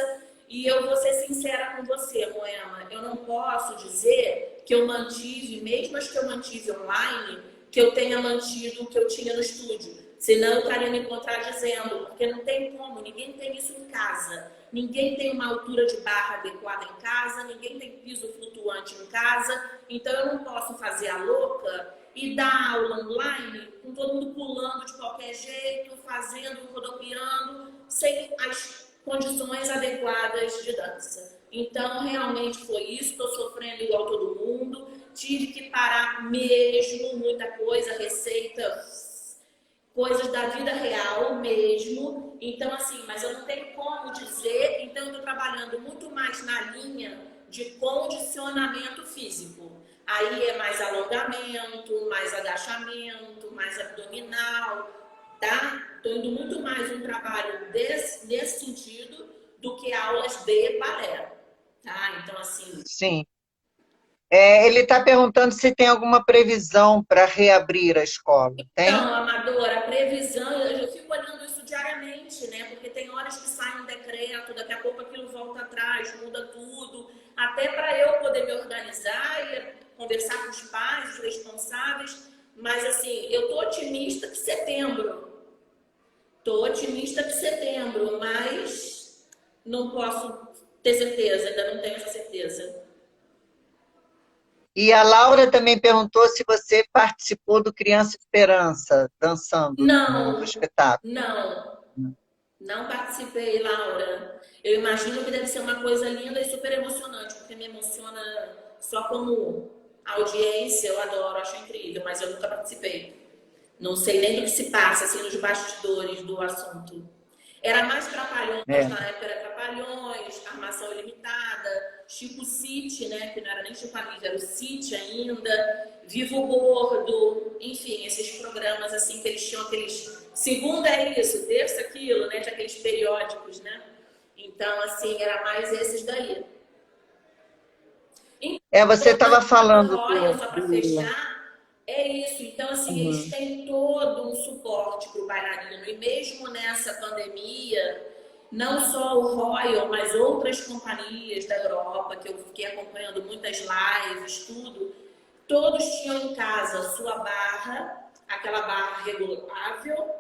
E eu vou ser sincera com você, Moema, eu não posso dizer que eu mantive, mesmo as que eu mantive online, que eu tenha mantido o que eu tinha no estúdio. Senão eu estaria me contradizendo, porque não tem como, ninguém tem isso em casa. Ninguém tem uma altura de barra adequada em casa, ninguém tem piso flutuante em casa, então eu não posso fazer a louca e dar aula online com todo mundo pulando de qualquer jeito, fazendo, rodopiando, sem as condições adequadas de dança. Então, realmente foi isso, estou sofrendo igual todo mundo, tive que parar mesmo, muita coisa, receita, coisas da vida real mesmo. Então, assim, mas eu não tenho como dizer, então eu estou trabalhando muito mais na linha de condicionamento físico. Aí é mais alongamento, mais agachamento, mais abdominal, tá? Estou indo muito mais um trabalho nesse sentido do que aulas de balé, tá? Então, assim, Sim. Ele está perguntando se tem alguma previsão para reabrir a escola. Tem? então, Amadora, a previsão, eu fico olhando isso diariamente, né? Porque tem horas que sai um decreto, daqui a pouco aquilo volta atrás, muda tudo. Até para eu poder me organizar e conversar com os pais, os responsáveis. Mas, assim, eu tô otimista que setembro. Tô otimista que setembro, mas não posso ter certeza, ainda não tenho essa certeza. E a Laura também perguntou se você participou do Criança Esperança, dançando no Não, espetáculo. não. Não participei, Laura. Eu imagino que deve ser uma coisa linda e super emocionante, porque me emociona só como audiência, eu adoro, acho incrível, mas eu nunca participei. Não sei nem do que se passa, assim, nos bastidores do assunto. Era mais Trapalhões, É. na época era Trapalhões, Armação Ilimitada, Chico City, né, que não era nem Chico Anísio, era o City ainda, Vivo Gordo, enfim, esses programas assim que eles tinham aqueles... Segunda é isso, terça aquilo, né, de aqueles periódicos, né? Então, assim, era mais esses daí. Você estava Do falando Royal, só para fechar, é isso. Então, assim, eles Uhum. têm todo um suporte para o bailarino. E mesmo nessa pandemia, não só o Royal, mas outras companhias da Europa, que eu fiquei acompanhando muitas lives, tudo, Todos tinham em casa sua barra, aquela barra regulável,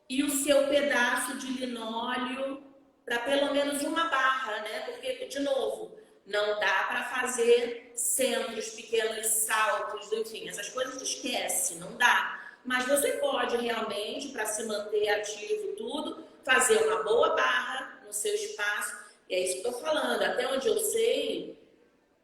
e o seu pedaço de linóleo para pelo menos uma barra, né? Porque, de novo, não dá para fazer centros, pequenos saltos, enfim, essas coisas esquece, não dá. Mas você pode realmente, para se manter ativo tudo, fazer uma boa barra no seu espaço. E é isso que eu estou falando. Até onde eu sei,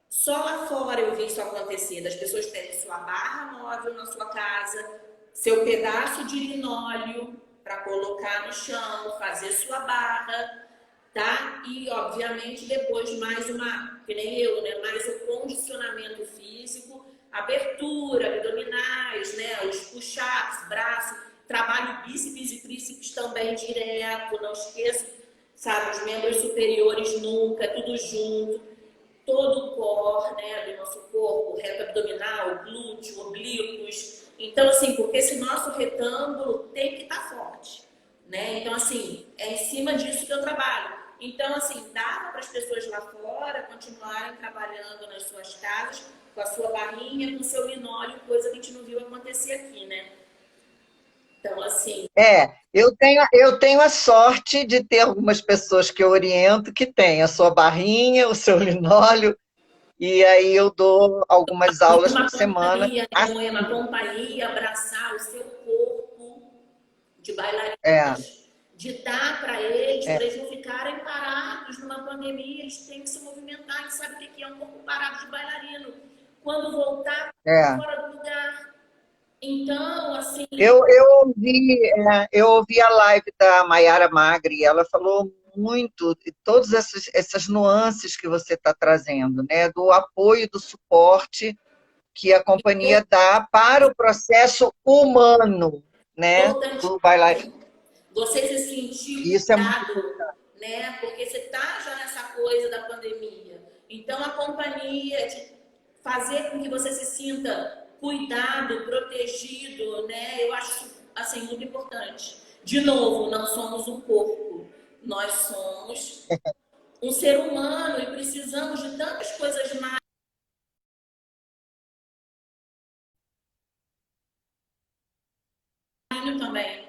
só lá fora eu vi isso acontecer, das pessoas terem sua barra móvel na sua casa, seu pedaço de linóleo para colocar no chão, fazer sua barra, tá? E, obviamente, depois mais uma, que nem eu, né? Mais o condicionamento físico, abertura, abdominais, né? Os push-ups, braço, trabalho bíceps e tríceps também direto, não esqueça, sabe? Os membros superiores nunca, tudo junto, todo o core, né? Do nosso corpo, reto abdominal, glúteo, oblíquos. Então, assim, porque esse nosso retângulo tem que estar forte, né? Então, assim, é em cima disso que eu trabalho. Então, assim, dava para as pessoas lá fora continuarem trabalhando nas suas casas com a sua barrinha, com o seu linóleo, coisa que a gente não viu acontecer aqui, né? Então, assim, Eu tenho a sorte de ter algumas pessoas que eu oriento que têm a sua barrinha, o seu linóleo, e aí eu dou algumas aulas por uma semana. companhia, né, Moema? Uma companhia, abraçar o seu corpo de É, bailarinas, de dar para eles não ficarem parados numa pandemia, eles têm que se movimentar, e sabe o que é um corpo parado de bailarino? Quando voltar, é. fora do lugar. Então, assim, Eu ouvi a live da Maiara Magri, e ela falou muito de todas essas nuances que você está trazendo, né? Do apoio e do suporte que a companhia dá para o processo humano, né? importante Do bailarino. você se sentir Isso é muito cuidado, né? Porque você está já nessa coisa da pandemia. Então, a companhia de fazer com que você se sinta cuidado, protegido, né? Eu acho, assim, muito importante. De novo, não somos um corpo. Nós somos um ser humano e precisamos de tantas coisas mais também.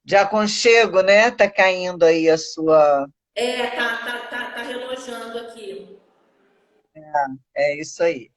de aconchego, né? Tá caindo aí a sua. Tá relojando aqui. É isso aí.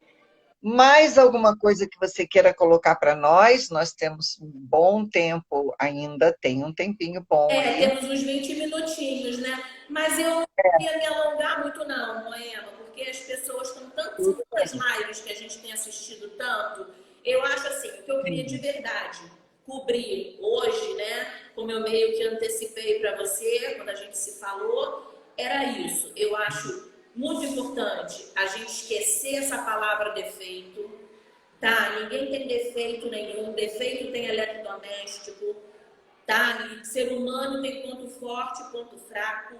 Mais alguma coisa que você queira colocar para nós? Nós temos um bom tempo ainda, tem um tempinho bom aí. Temos uns 20 minutinhos, né? Mas eu não ia me alongar muito não, Moema, porque as pessoas estão tantas, são Tudo tantas bem. lives que a gente tem assistido tanto. Eu acho assim, o que eu queria de Sim. verdade cobrir hoje, né? Como eu meio que antecipei para você quando a gente se falou, era isso. Eu acho muito importante a gente esquecer essa palavra defeito, tá? Ninguém tem defeito nenhum, defeito tem eletrodoméstico, tá? E ser humano tem ponto forte, ponto fraco.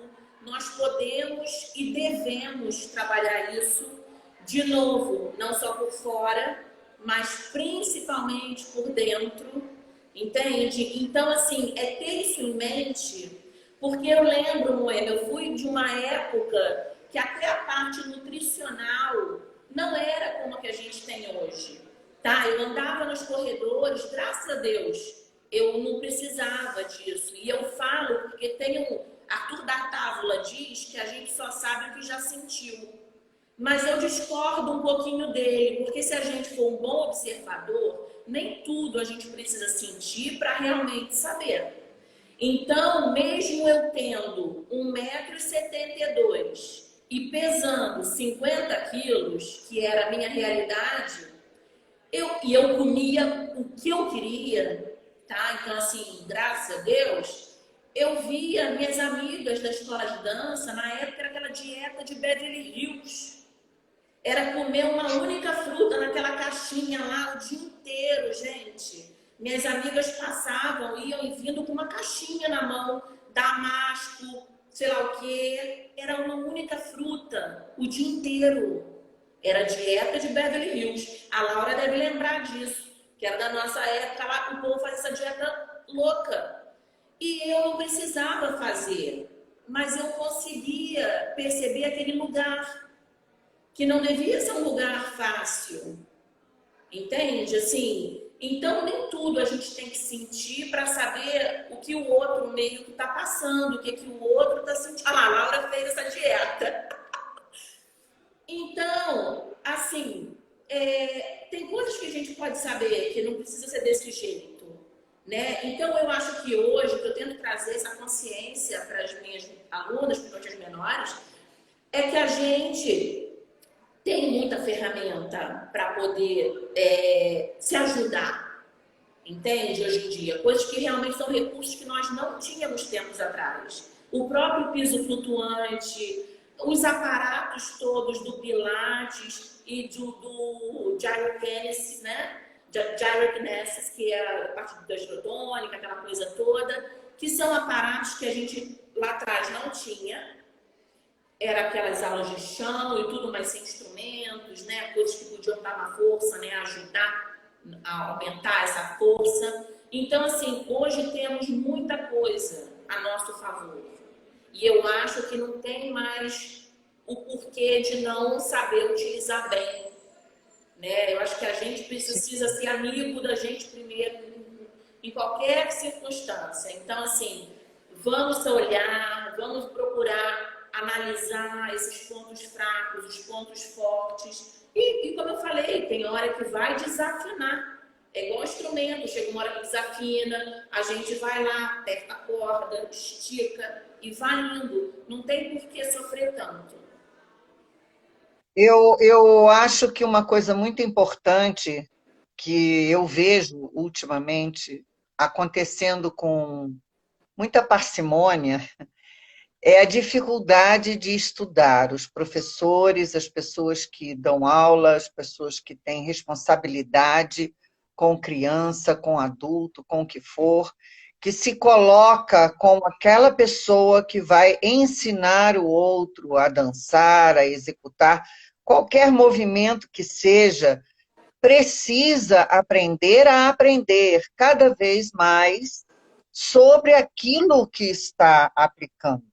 Nós podemos e devemos trabalhar isso de novo, não só por fora, mas principalmente por dentro, entende? Então, assim, é ter isso em mente, porque eu lembro, Moema, eu fui de uma época que até a parte nutricional não era como a que a gente tem hoje, tá? Eu andava nos corredores, graças a Deus, eu não precisava disso. E eu falo porque tem Arthur da Távola diz que a gente só sabe o que já sentiu. Mas eu discordo um pouquinho dele, porque se a gente for um bom observador, nem tudo a gente precisa sentir para realmente saber. Então, mesmo eu tendo 1,72 m e pesando 50 quilos, que era a minha realidade, eu comia o que eu queria, tá? Então, assim, graças a Deus, eu via minhas amigas da escola de dança, na época era aquela dieta de Beverly Hills. Era comer uma única fruta naquela caixinha lá o dia inteiro, gente. Minhas amigas passavam, iam e vindo com uma caixinha na mão, damasco, sei lá o quê. Era uma única fruta o dia inteiro. Era dieta de Beverly Hills. A Laura deve lembrar disso, que era da nossa época lá, o povo faz essa dieta louca. E eu não precisava fazer, mas eu conseguia perceber aquele lugar. que não devia ser um lugar fácil, entende? Assim, então nem tudo a gente tem que sentir para saber o que o outro meio que está passando, o que, que o outro está sentindo. Ah lá, a Laura fez essa dieta. Então, assim, tem coisas que a gente pode saber que não precisa ser desse jeito, né? Então, eu acho que hoje, que eu tento trazer essa consciência para as minhas alunas, principalmente as menores, é que a gente tem muita ferramenta para poder se ajudar, entende? Hoje em dia, coisas que realmente são recursos que nós não tínhamos tempos atrás. O próprio piso flutuante, os aparatos todos do Pilates e do Gyrokinesis, né? Gyrokinesis, que é a parte da girotônica, aquela coisa toda, que são aparatos que a gente lá atrás não tinha. Era aquelas aulas de chão e tudo, mas sem instrumentos, né? Coisas que podiam dar uma força, né? Ajudar a aumentar essa força. Então, assim, hoje temos muita coisa a nosso favor. E eu acho que não tem mais o porquê de não saber utilizar bem, né? Eu acho que a gente precisa ser amigo da gente primeiro, em qualquer circunstância. Então, assim, vamos olhar, vamos procurar analisar esses pontos fracos, os pontos fortes. E como eu falei, tem hora que vai desafinar. É igual instrumento, chega uma hora que desafina, a gente vai lá, aperta a corda, estica e vai indo. Não tem por que sofrer tanto. Eu acho que uma coisa muito importante que eu vejo ultimamente acontecendo com muita parcimônia é a dificuldade de estudar. Os professores, as pessoas que dão aula, as pessoas que têm responsabilidade com criança, com adulto, com o que for, que se coloca como aquela pessoa que vai ensinar o outro a dançar, a executar qualquer movimento que seja, precisa aprender a aprender cada vez mais sobre aquilo que está aplicando.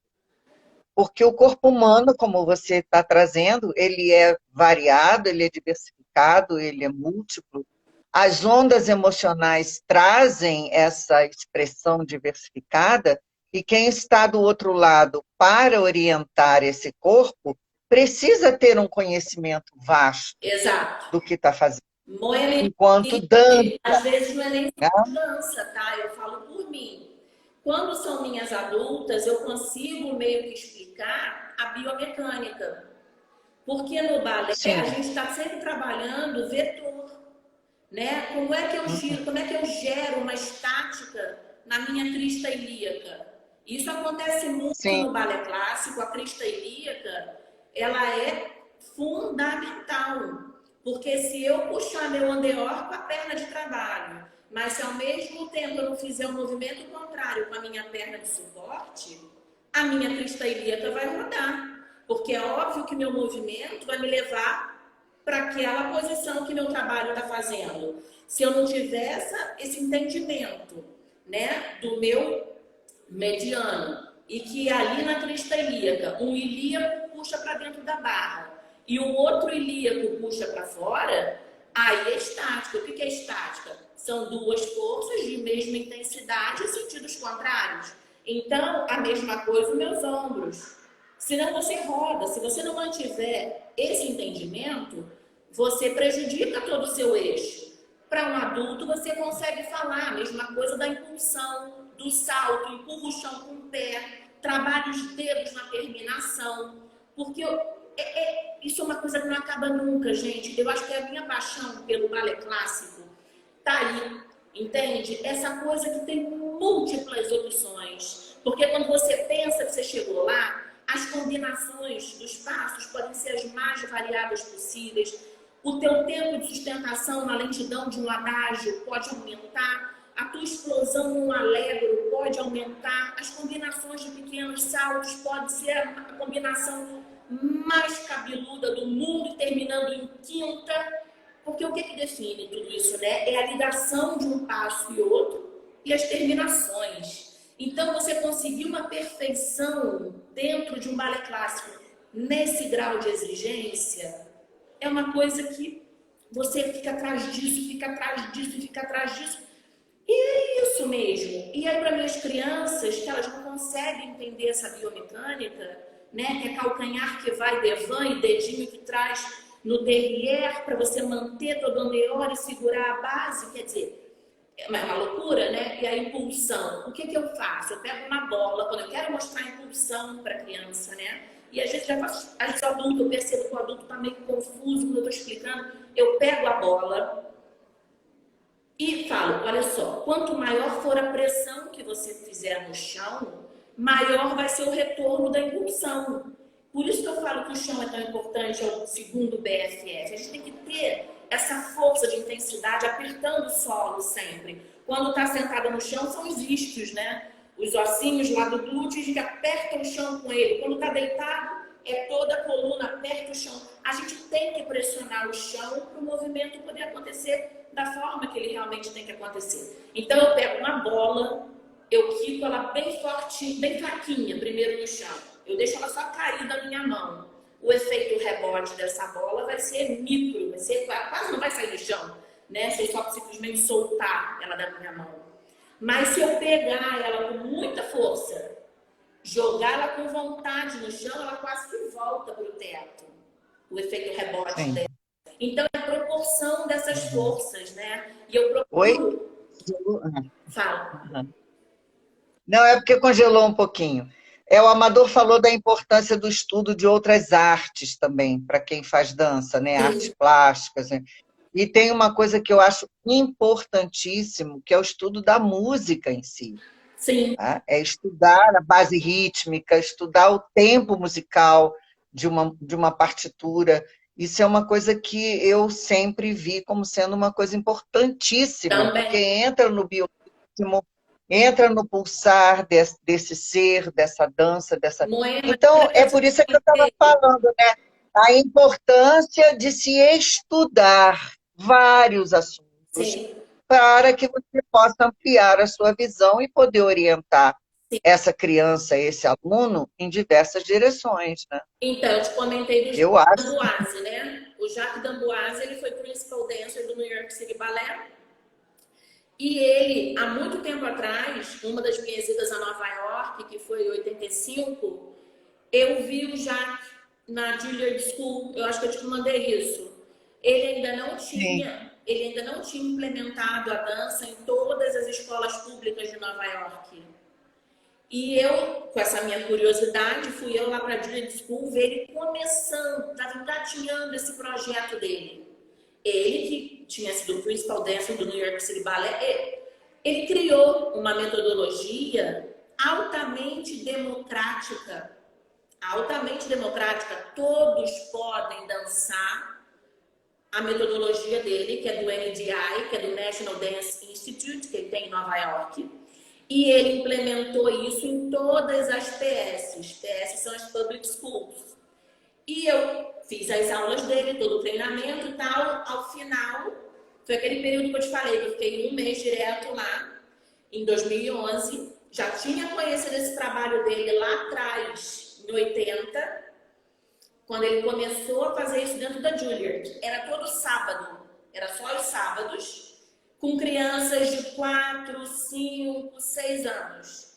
Porque o corpo humano, como você está trazendo, ele é variado, ele é diversificado, ele é múltiplo. As ondas emocionais trazem essa expressão diversificada e quem está do outro lado para orientar esse corpo precisa ter um conhecimento vasto Exato. do que está fazendo. Moe, Enquanto dança, às vezes não é nem né? dança, tá? Eu falo por mim. Quando são minhas adultas, eu consigo meio que explicar a biomecânica. Porque no balé a Sim. gente está sempre trabalhando vetor, né? Como é que eu giro, como é que eu gero uma estática na minha crista ilíaca? Isso acontece muito Sim, no balé clássico, a crista ilíaca, ela é fundamental, porque se eu puxar meu andeor com a perna de trabalho, mas se ao mesmo tempo eu não fizer o um movimento contrário com a minha perna de suporte, a minha crista ilíaca vai rodar, porque é óbvio que meu movimento vai me levar para aquela posição que meu trabalho está fazendo. Se eu não tiver esse entendimento, né, do meu mediano, e que ali na crista ilíaca, um ilíaco puxa para dentro da barra e o outro ilíaco puxa para fora, aí é estática. O que é estática? São duas forças de mesma intensidade em sentidos contrários. Então, a mesma coisa os meus ombros. Senão você roda. Se você não mantiver esse entendimento, você prejudica todo o seu eixo. Para um adulto, você consegue falar a mesma coisa da impulsão, do salto, empurra o chão com o pé, trabalha os dedos na terminação. Porque isso é uma coisa que não acaba nunca, gente. Eu acho que a minha paixão pelo balé clássico tá aí, entende? Essa coisa que tem múltiplas opções. Porque quando você pensa que você chegou lá, as combinações dos passos podem ser as mais variadas possíveis. O teu tempo de sustentação na lentidão de um adágio pode aumentar. A tua explosão num allegro pode aumentar. As combinações de pequenos saltos pode ser a combinação mais cabeluda do mundo, terminando em quinta. Porque o que define tudo isso, né? É a ligação de um passo e outro e as terminações. Então, você conseguir uma perfeição dentro de um balé clássico nesse grau de exigência é uma coisa que você fica atrás disso, fica atrás disso, fica atrás disso. E é isso mesmo. E aí, para minhas crianças, que elas não conseguem entender essa biomecânica, né? Que é calcanhar que vai devant e dedinho que traz no derrière para você manter toda a melhor e segurar a base, quer dizer, é uma loucura, né? E a impulsão. O que que eu faço? Eu pego uma bola, quando eu quero mostrar impulsão para a criança, né? E às vezes, às vezes o adulto, eu percebo que o adulto está meio confuso quando eu estou explicando. Eu pego a bola e falo, olha só, quanto maior for a pressão que você fizer no chão, maior vai ser o retorno da impulsão. Por isso que eu falo que o chão é tão importante, é o segundo BFF. A gente tem que ter essa força de intensidade apertando o solo sempre. Quando está sentada no chão, são os isquios, né? Os ossinhos lá do glúteo, a gente aperta o chão com ele. Quando está deitado, é toda a coluna, aperta o chão. A gente tem que pressionar o chão para o movimento poder acontecer da forma que ele realmente tem que acontecer. Então, eu pego uma bola, eu quico ela bem forte, bem fraquinha, primeiro no chão. Eu deixo ela só cair da minha mão. O efeito rebote dessa bola vai ser micro, vai ser, quase não vai sair do chão, né? Se eu só simplesmente soltar ela da minha mão. Mas se eu pegar ela com muita força, jogar ela com vontade no chão, ela quase que volta para o teto. O efeito rebote Sim. dela. Então, é a proporção dessas forças, né? E eu Oi? procuro... Fala. Não, é porque congelou um pouquinho. O Amador falou da importância do estudo de outras artes também, para quem faz dança, né? Artes Sim. plásticas, né? E tem uma coisa que eu acho importantíssimo, que é o estudo da música em si. Sim. Tá? É estudar a base rítmica, estudar o tempo musical de uma partitura. Isso é uma coisa que eu sempre vi como sendo uma coisa importantíssima, porque Também. entra no bioritmo, entra no pulsar desse ser, dessa dança, dessa. Moema, Então, lembra que é eu te por isso que eu estava comentei? falando, né? A importância de se estudar vários assuntos Sim. para que você possa ampliar a sua visão e poder orientar essa criança, esse aluno, em diversas direções, né? Então, eu te comentei do Eu Jacques acho. D'Amboise, né? O Jacques D'Amboise, ele foi principal dancer do New York City Ballet. E ele, há muito tempo atrás, uma das minhas idas a Nova York, que foi em 85, eu vi o Jacques na Juilliard School. Eu acho que eu te mandei isso. Sim, Ele ainda não tinha implementado a dança em todas as escolas públicas de Nova York. E eu, com essa minha curiosidade, fui eu lá para a Juilliard School ver ele começando, estava engatinhando esse projeto dele. Ele, que tinha sido o principal dancer do New York City Ballet, ele criou uma metodologia altamente democrática. Altamente democrática. Todos podem dançar a metodologia dele, que é do NDI, que é do National Dance Institute, que ele tem em Nova York. E ele implementou isso em todas as PSs. PS são as Public Schools. E eu fiz as aulas dele, todo o treinamento e tal. Ao final, foi aquele período que eu te falei, que eu fiquei um mês direto lá, em 2011. Já tinha conhecido esse trabalho dele lá atrás, em 80, quando ele começou a fazer isso dentro da Juilliard. Era todo sábado, era só os sábados, com crianças de 4, 5, 6 anos.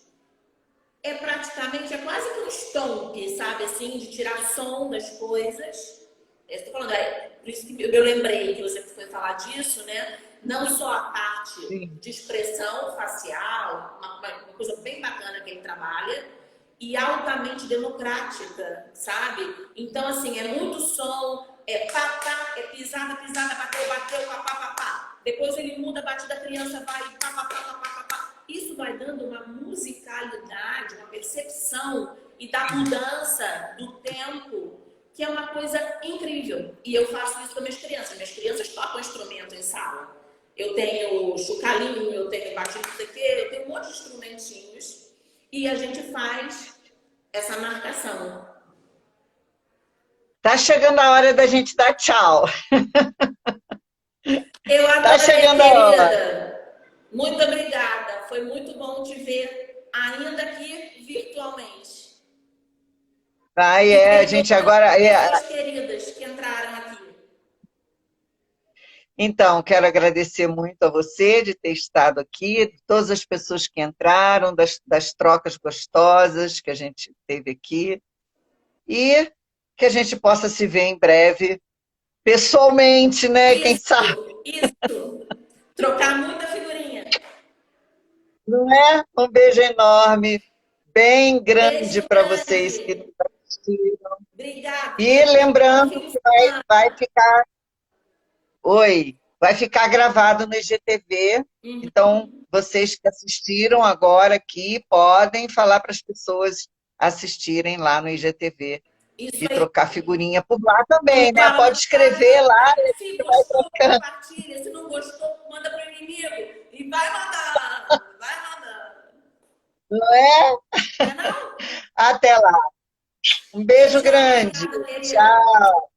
É praticamente, é quase que um stomp, sabe, assim, de tirar som das coisas. Eu estou falando, por isso que eu lembrei que você foi falar disso, né? Não só a parte sim. de expressão facial, uma coisa bem bacana que ele trabalha, e altamente democrática, sabe? Então, assim, é muito som, é pá, pá, é pisada, pisada, bateu, bateu, pá, pá, pá, pá. Depois ele muda, a batida, a criança vai, pá, pá, pá, pá, pá, pá. Isso vai dando uma musicalidade, uma percepção e da mudança do tempo, que é uma coisa incrível. E eu faço isso com minhas crianças. Minhas crianças tocam instrumento em sala. Eu tenho chocalhinho, eu tenho batido não sei o quê, eu tenho um monte de instrumentinhos. E a gente faz essa marcação. Tá chegando a hora da gente dar tchau. Eu Tá adoro, minha chegando a hora. querida. Muito obrigada. Foi muito bom te ver, ainda que virtualmente. Aí E a ver gente todas agora. as pessoas queridas que entraram aqui. Então, quero agradecer muito a você de ter estado aqui, de todas as pessoas que entraram, das trocas gostosas que a gente teve aqui, e que a gente possa se ver em breve, pessoalmente, né? Quem sabe, Isso. Trocar muita figurinha. não é? Um beijo enorme, bem grande Beijo para vocês que nos grande. assistiram. E Obrigada. Bom lembrando fim de que semana. vai ficar, oi, vai ficar gravado no IGTV, então Uhum. vocês que assistiram agora aqui podem falar para as pessoas assistirem lá no IGTV Isso e aí. trocar figurinha por lá Vamos também, né? lá, Pode escrever lá e a se gente vai gostou, trocando. compartilha. Se não gostou, manda para o inimigo. E vai mandando. Vai mandando. Não é? Não é não? Até lá. Um beijo Beijão, grande. obrigada, querida. Tchau.